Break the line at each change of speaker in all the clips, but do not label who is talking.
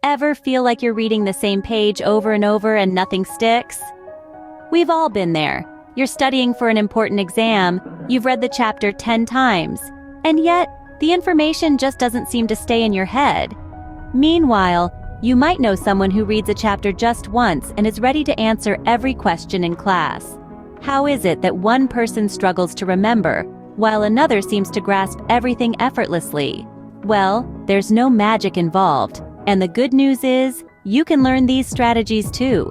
Ever feel like you're reading the same page over and over and nothing sticks? We've all been there. You're studying for an important exam, you've read the chapter 10 times, and yet the information just doesn't seem to stay in your head. Meanwhile, you might know someone who reads a chapter just once and is ready to answer every question in class. How is it that one person struggles to remember, while another seems to grasp everything effortlessly? Well, there's no magic involved, and the good news is, you can learn these strategies too.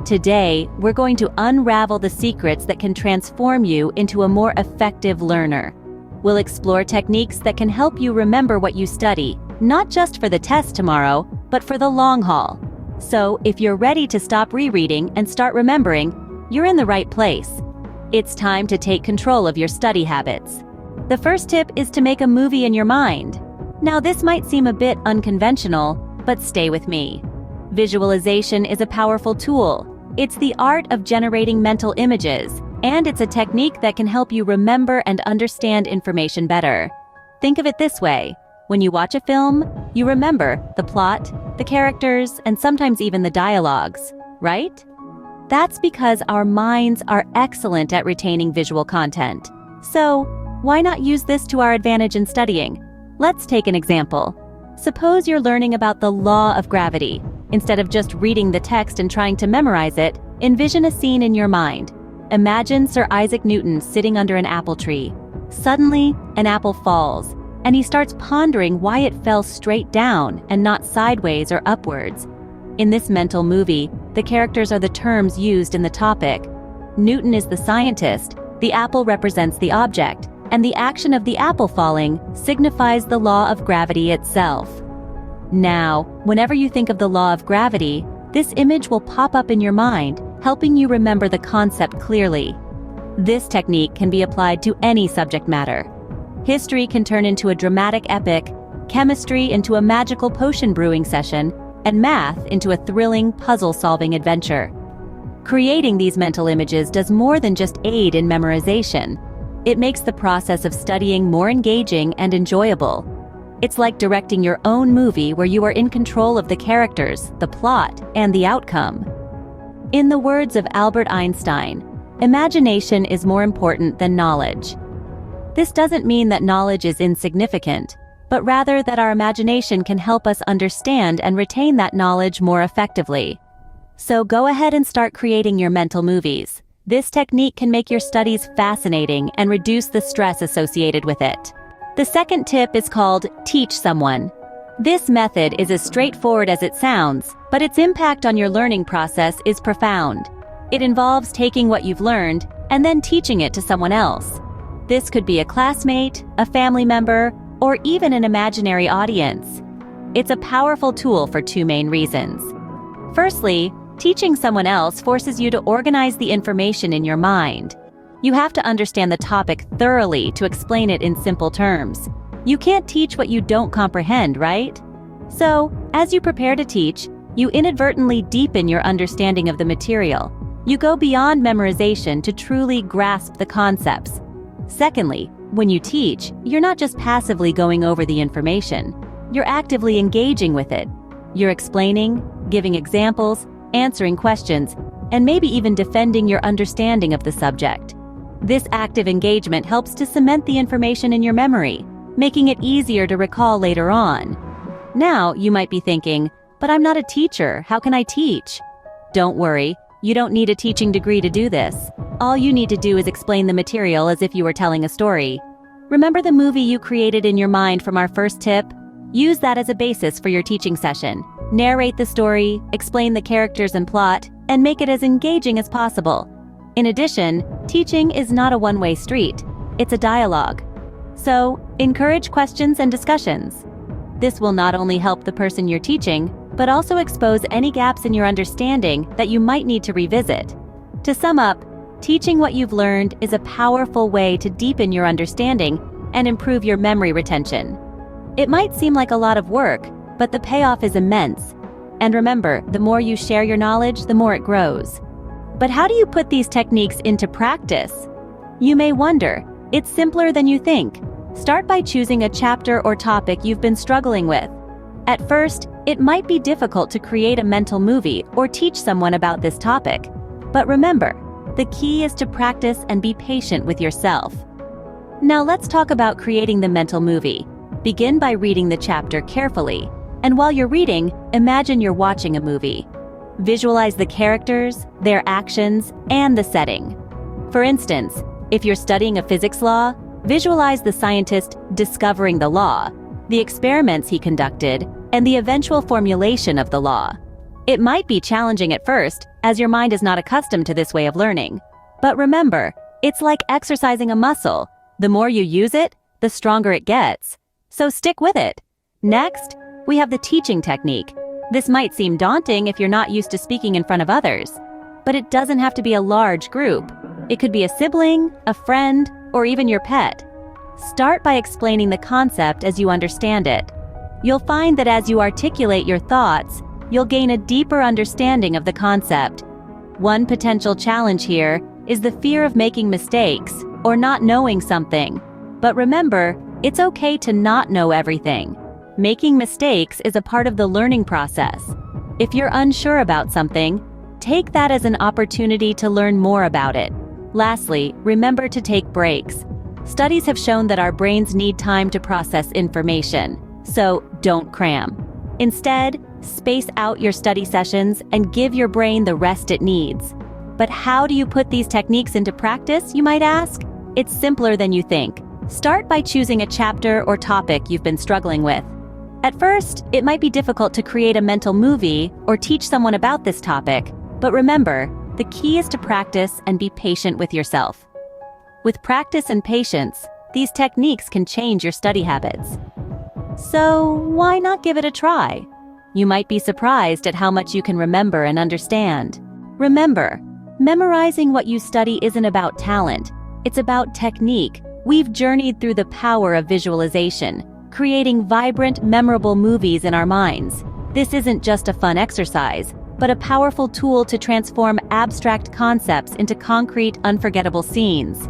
Today, we're going to unravel the secrets that can transform you into a more effective learner. We'll explore techniques that can help you remember what you study, not just for the test tomorrow, but for the long haul. So, if you're ready to stop rereading and start remembering, you're in the right place. It's time to take control of your study habits. The first tip is to make a movie in your mind. Now, this might seem a bit unconventional, but stay with me. Visualization is a powerful tool. It's the art of generating mental images, and it's a technique that can help you remember and understand information better. Think of it this way. When you watch a film, you remember the plot, the characters, and sometimes even the dialogues, right? That's because our minds are excellent at retaining visual content. So, why not use this to our advantage in studying? Let's take an example. Suppose you're learning about the law of gravity. Instead of just reading the text and trying to memorize it, envision a scene in your mind. Imagine Sir Isaac Newton sitting under an apple tree. Suddenly, an apple falls, and he starts pondering why it fell straight down and not sideways or upwards. In this mental movie, the characters are the terms used in the topic. Newton is the scientist, the apple represents the object, and the action of the apple falling signifies the law of gravity itself. Now, whenever you think of the law of gravity, this image will pop up in your mind, helping you remember the concept clearly. This technique can be applied to any subject matter. History can turn into a dramatic epic, chemistry into a magical potion brewing session, and math into a thrilling puzzle-solving adventure. Creating these mental images does more than just aid in memorization. It makes the process of studying more engaging and enjoyable. It's like directing your own movie where you are in control of the characters, the plot, and the outcome. In the words of Albert Einstein, imagination is more important than knowledge. This doesn't mean that knowledge is insignificant, but rather that our imagination can help us understand and retain that knowledge more effectively. So go ahead and start creating your mental movies. This technique can make your studies fascinating and reduce the stress associated with it. The second tip is called Teach Someone. This method is as straightforward as it sounds, but its impact on your learning process is profound. It involves taking what you've learned and then teaching it to someone else. This could be a classmate, a family member, or even an imaginary audience. It's a powerful tool for two main reasons. Firstly, teaching someone else forces you to organize the information in your mind. You have to understand the topic thoroughly to explain it in simple terms. You can't teach what you don't comprehend, right? So, as you prepare to teach, you inadvertently deepen your understanding of the material. You go beyond memorization to truly grasp the concepts. Secondly, when you teach, you're not just passively going over the information. You're actively engaging with it. You're explaining, giving examples, answering questions, and maybe even defending your understanding of the subject. This active engagement helps to cement the information in your memory, making it easier to recall later on. Now, you might be thinking, but I'm not a teacher, how can I teach? Don't worry, you don't need a teaching degree to do this. All you need to do is explain the material as if you were telling a story. Remember the movie you created in your mind from our first tip? Use that as a basis for your teaching session. Narrate the story, explain the characters and plot, and make it as engaging as possible. In addition, teaching is not a one-way street. It's a dialogue. So, encourage questions and discussions. This will not only help the person you're teaching, but also expose any gaps in your understanding that you might need to revisit. To sum up, teaching what you've learned is a powerful way to deepen your understanding and improve your memory retention. It might seem like a lot of work, but the payoff is immense. And remember, the more you share your knowledge, the more it grows. But how do you put these techniques into practice? You may wonder. It's simpler than you think. Start by choosing a chapter or topic you've been struggling with. At first, it might be difficult to create a mental movie or teach someone about this topic. But remember, the key is to practice and be patient with yourself. Now let's talk about creating the mental movie. Begin by reading the chapter carefully, and while you're reading, imagine you're watching a movie. Visualize the characters, their actions, and the setting. For instance, if you're studying a physics law, visualize the scientist discovering the law, the experiments he conducted, and the eventual formulation of the law. It might be challenging at first, as your mind is not accustomed to this way of learning. But remember, it's like exercising a muscle. The more you use it, the stronger it gets. So stick with it. Next, we have the teaching technique. This might seem daunting if you're not used to speaking in front of others. But it doesn't have to be a large group. It could be a sibling, a friend, or even your pet. Start by explaining the concept as you understand it. You'll find that as you articulate your thoughts, you'll gain a deeper understanding of the concept. One potential challenge here is the fear of making mistakes or not knowing something. But remember, it's okay to not know everything. Making mistakes is a part of the learning process. If you're unsure about something, take that as an opportunity to learn more about it. Lastly, remember to take breaks. Studies have shown that our brains need time to process information, so don't cram. Instead, space out your study sessions and give your brain the rest it needs. But how do you put these techniques into practice, you might ask? It's simpler than you think. Start by choosing a chapter or topic you've been struggling with. At first, it might be difficult to create a mental movie or teach someone about this topic, but remember, the key is to practice and be patient with yourself. With practice and patience, these techniques can change your study habits. So why not give it a try? You might be surprised at how much you can remember and understand. Remember, memorizing what you study isn't about talent, it's about technique. We've journeyed through the power of visualization, creating vibrant, memorable movies in our minds. This isn't just a fun exercise, but a powerful tool to transform abstract concepts into concrete, unforgettable scenes.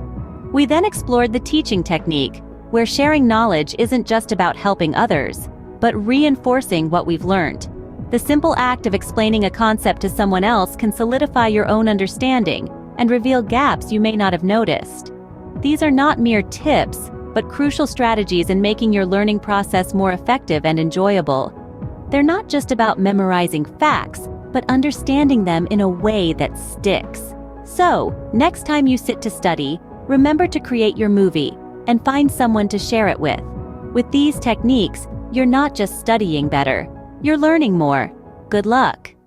We then explored the teaching technique, where sharing knowledge isn't just about helping others, but reinforcing what we've learned. The simple act of explaining a concept to someone else can solidify your own understanding and reveal gaps you may not have noticed. These are not mere tips, but crucial strategies in making your learning process more effective and enjoyable. They're not just about memorizing facts, but understanding them in a way that sticks. So, next time you sit to study, remember to create your movie and find someone to share it with. With these techniques, you're not just studying better, you're learning more. Good luck!